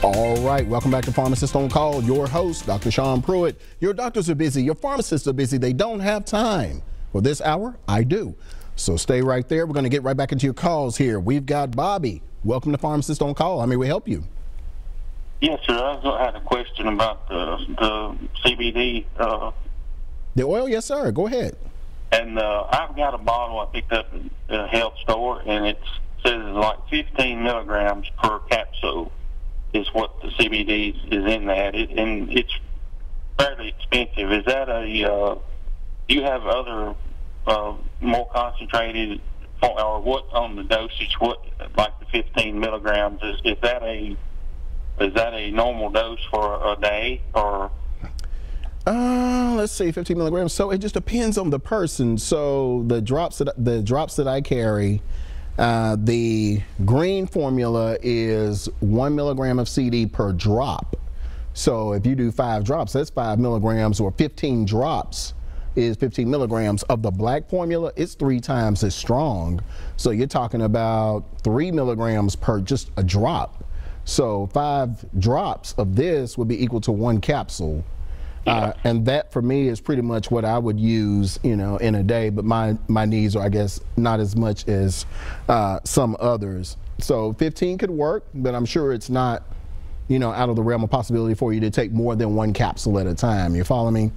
All right, welcome back to Pharmacist on Call. Your host, Dr. Sean Pruitt. Your doctors are busy, your pharmacists are busy. They don't have time. Well, this hour, I do. So stay right there. We're going to get right back into your calls here. We've got Bobby. Welcome to Pharmacist on Call. How may we help you? Yes, sir. I had a question about the CBD. The oil? Yes, sir. Go ahead. And I've got a bottle I picked up at a health store, and it says it's like 15 milligrams per capsule is what the CBD is in that. And it's fairly expensive. Is that do you have other more concentrated, or what on the dosage, what, like the 15 milligrams, is that a normal dose for a day, or? Let's see, 15 milligrams. So it just depends on the person. So the drops that I carry, the green formula is 1 milligram of CD per drop. So if you do 5 drops, that's 5 milligrams, or 15 drops is 15 milligrams. Of the black formula, it's 3 times as strong. So you're talking about 3 milligrams per just a drop. So 5 drops of this would be equal to 1 capsule. And that for me is pretty much what I would use, you know, in a day. But my needs are, I guess, not as much as some others. So 15 could work, but I'm sure it's not, you know, out of the realm of possibility for you to take more than 1 capsule at a time. You follow me?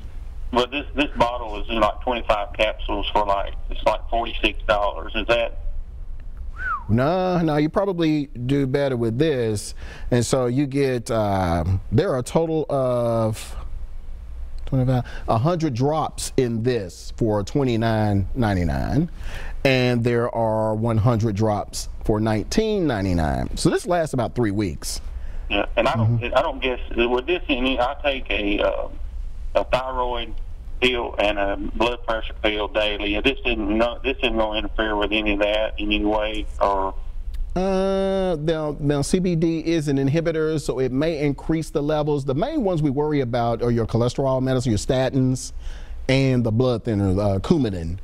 Well, this bottle is in like 25 capsules for it's like $46. Is that? No, you probably do better with this. And so you get, there are a total of 100 drops in this for $29.99, and there are 100 drops for $19.99. So this lasts about 3 weeks. Yeah, and I don't guess with this. I take a thyroid pill and a blood pressure pill daily. This isn't going to interfere with any of that in any way, or? Now CBD is an inhibitor, so it may increase the levels. The main ones we worry about are your cholesterol medicine, your statins, and the blood thinner, Coumadin.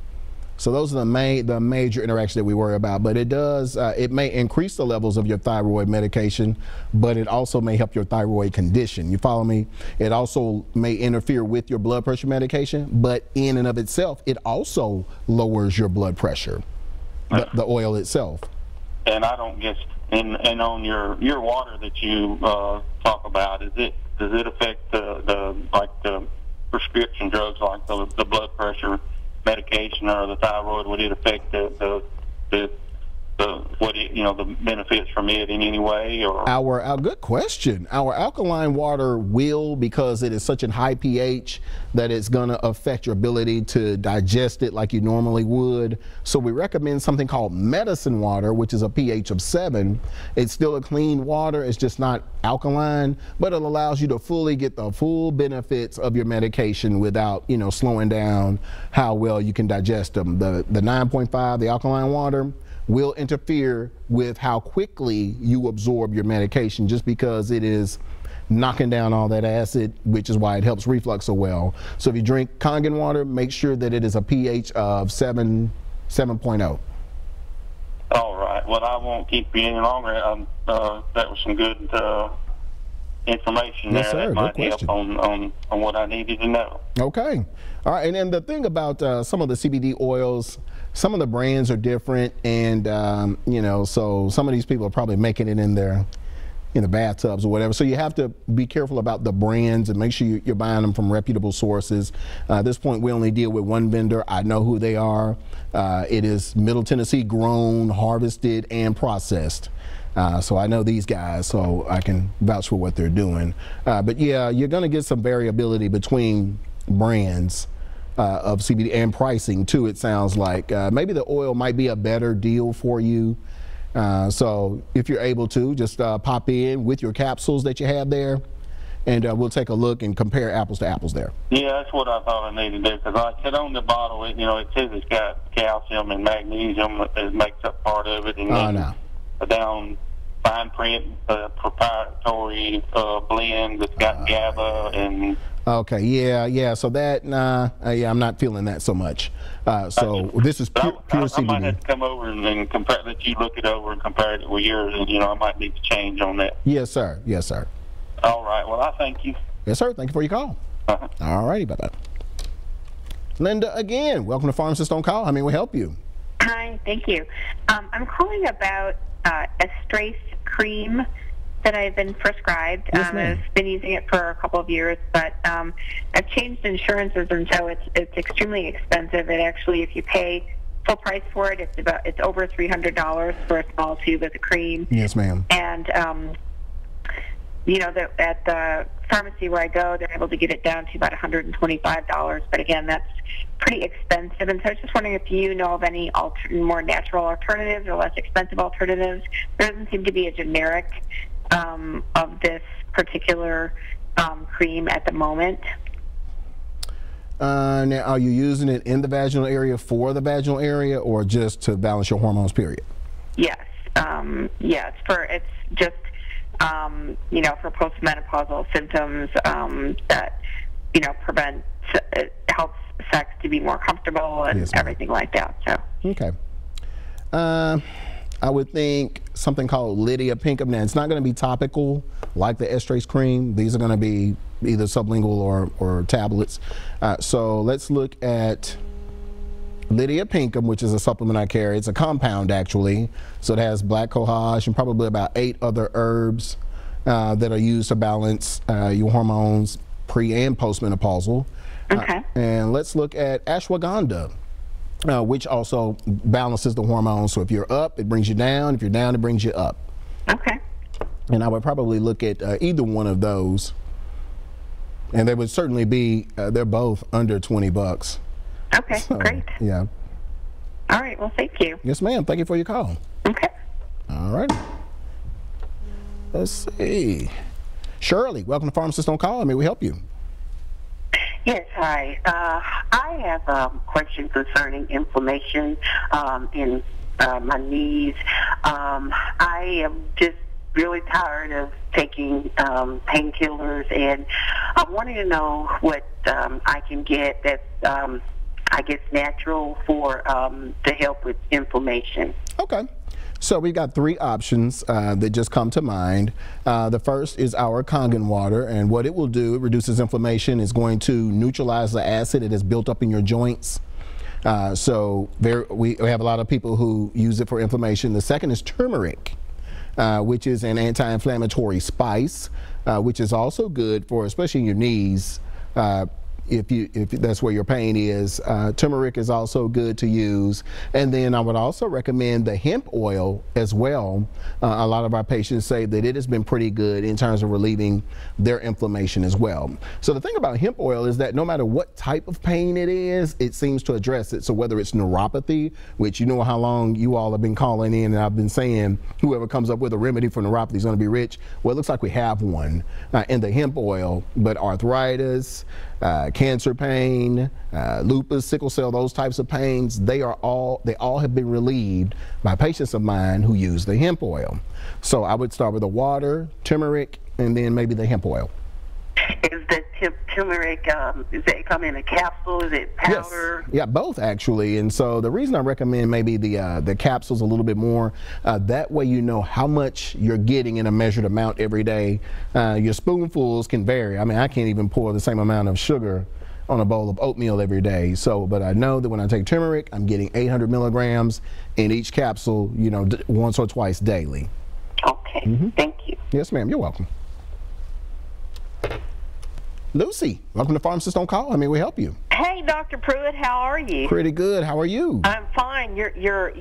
So those are the major interactions that we worry about. But it does, it may increase the levels of your thyroid medication, but it also may help your thyroid condition. You follow me? It also may interfere with your blood pressure medication, but in and of itself, it also lowers your blood pressure, the oil itself. And I don't guess, and on your water that you talk about, does it affect the prescription drugs like the blood pressure medication or the thyroid? Would it affect the benefits from it in any way, or? Our good question. Our alkaline water will, because it is such a high pH that it's going to affect your ability to digest it like you normally would. So we recommend something called medicine water, which is a pH of 7. It's still a clean water. It's just not alkaline, but it allows you to fully get the full benefits of your medication without, you know, slowing down how well you can digest them. The 9.5, the alkaline water, will interfere with how quickly you absorb your medication, just because it is knocking down all that acid, which is why it helps reflux so well. So if you drink Kangen water, make sure that it is a pH of 7.0. All right. Well, I won't keep you any longer. That was some good information there that might help on what I needed to know. Okay. All right. And then the thing about some of the CBD oils, some of the brands are different, and you know, so some of these people are probably making it in their bathtubs or whatever. So you have to be careful about the brands and make sure you're buying them from reputable sources. At this point, we only deal with one vendor. I know who they are. It is Middle Tennessee grown, harvested, and processed. So I know these guys, so I can vouch for what they're doing. But yeah, you're going to get some variability between brands of CBD and pricing too. It sounds like maybe the oil might be a better deal for you. So if you're able to, just pop in with your capsules that you have there, and we'll take a look and compare apples to apples there. Yeah, that's what I thought I needed to do, because like I said, on the bottle, it says it's got calcium and magnesium that makes up part of it, and down fine print proprietary blend that's got GABA and. Okay, yeah. So that, yeah, I'm not feeling that so much. So this is pure CBD. I might have to come over and compare, let you look it over and compare it with yours, and I might need to change on that. Yes, sir. Yes, sir. All right. Well, I thank you. Yes, sir. Thank you for your call. All righty, bye-bye. Linda, again, welcome to Pharmacist on Call. How may we help you? Hi, thank you. I'm calling about a Strace cream that I've been prescribed. Yes, I've been using it for a couple of years, but I've changed insurances, and so it's extremely expensive. It actually, if you pay full price for it, it's over $300 for a small tube of the cream. Yes, ma'am. And at the pharmacy where I go, they're able to get it down to about $125. But again, that's pretty expensive. And so I was just wondering if you know of any more natural alternatives or less expensive alternatives. There doesn't seem to be a generic of this particular cream at the moment. Now, are you using it in the vaginal area for the vaginal area, or just to balance your hormones, period? Yes. It's just for postmenopausal symptoms that prevent, it helps sex to be more comfortable and everything like that. So okay. I would think something called Lydia Pinkham. Now, it's not going to be topical like the Strace cream. These are going to be either sublingual or tablets. So let's look at Lydia Pinkham, which is a supplement I carry. It's a compound, actually. So it has black cohosh and probably about 8 other herbs that are used to balance your hormones pre and postmenopausal. Okay. And let's look at ashwagandha, which also balances the hormones. So if you're up, it brings you down. If you're down, it brings you up. Okay. And I would probably look at either one of those. And they would certainly be, they're both under $20. Okay, So, great. Yeah. All right, well, thank you. Yes, ma'am. Thank you for your call. Okay. All right. Let's see. Shirley, welcome to Pharmacist on Call. How may we help you? Yes, hi. I have a question concerning inflammation in my knees. I am just really tired of taking painkillers, and I wanted to know what I can get that's, I guess, natural for to help with inflammation. Okay. So we've got 3 options that just come to mind. The first is our Kangen water, and what it will do, it reduces inflammation. It's going to neutralize the acid that is built up in your joints. We have a lot of people who use it for inflammation. The second is turmeric, which is an anti-inflammatory spice, which is also good for, especially your knees. If that's where your pain is. Turmeric is also good to use. And then I would also recommend the hemp oil as well. A lot of our patients say that it has been pretty good in terms of relieving their inflammation as well. So the thing about hemp oil is that no matter what type of pain it is, it seems to address it. So whether it's neuropathy, which you know how long you all have been calling in, and I've been saying whoever comes up with a remedy for neuropathy is going to be rich. Well, it looks like we have one in the hemp oil, but arthritis, cancer pain, lupus, sickle cell, those types of pains, they all have been relieved by patients of mine who use the hemp oil. So I would start with the water, turmeric, and then maybe the hemp oil. Is the turmeric, does it come in a capsule? Is it powder? Yes. Yeah, both actually. And so the reason I recommend maybe the capsules a little bit more, that way you know how much you're getting in a measured amount every day. Your spoonfuls can vary. I mean, I can't even pour the same amount of sugar on a bowl of oatmeal every day. So, but I know that when I take turmeric, I'm getting 800 milligrams in each capsule, once or twice daily. Okay, Thank you. Yes, ma'am. You're welcome. Lucy, welcome to Pharmacist on Call. How may we help you? Hey, Dr. Pruitt, how are you? Pretty good. How are you? I'm fine. Your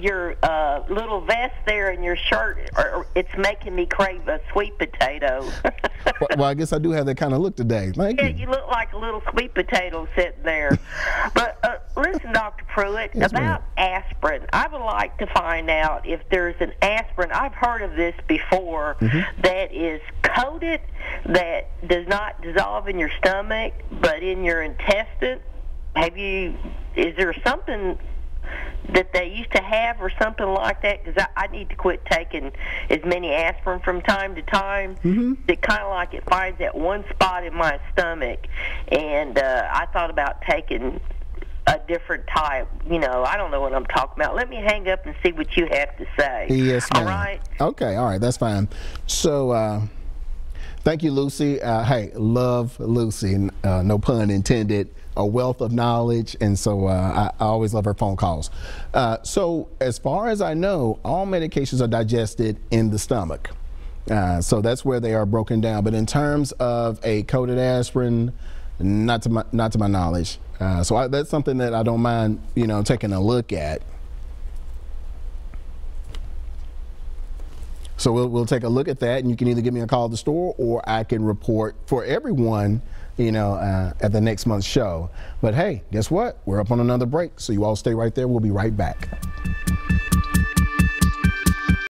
little vest there and your shirt, it's making me crave a sweet potato. Well, I guess I do have that kind of look today. Thank you. Yeah, you look like a little sweet potato sitting there. But listen, Dr. Pruitt, Yes, about aspirin. I would like to find out if there's an aspirin. I've heard of this before that is coated, that does not dissolve in your stomach, but in your intestine. Is there something that they used to have or something like that? Because I need to quit taking as many aspirin from time to time. It kind of like it finds that one spot in my stomach, and I thought about taking a different type. I don't know what I'm talking about. Let me hang up and see what you have to say. Yes, ma'am. All right? Okay, all right, that's fine. So, thank you, Lucy. Hey, love Lucy, no pun intended, a wealth of knowledge, and so I always love her phone calls. So, as far as I know, all medications are digested in the stomach. So that's where they are broken down. But in terms of a coated aspirin, not to my knowledge. So that's something that I don't mind, taking a look at. So we'll take a look at that, and you can either give me a call at the store, or I can report for everyone, at the next month's show. But hey, guess what? We're up on another break, so you all stay right there. We'll be right back.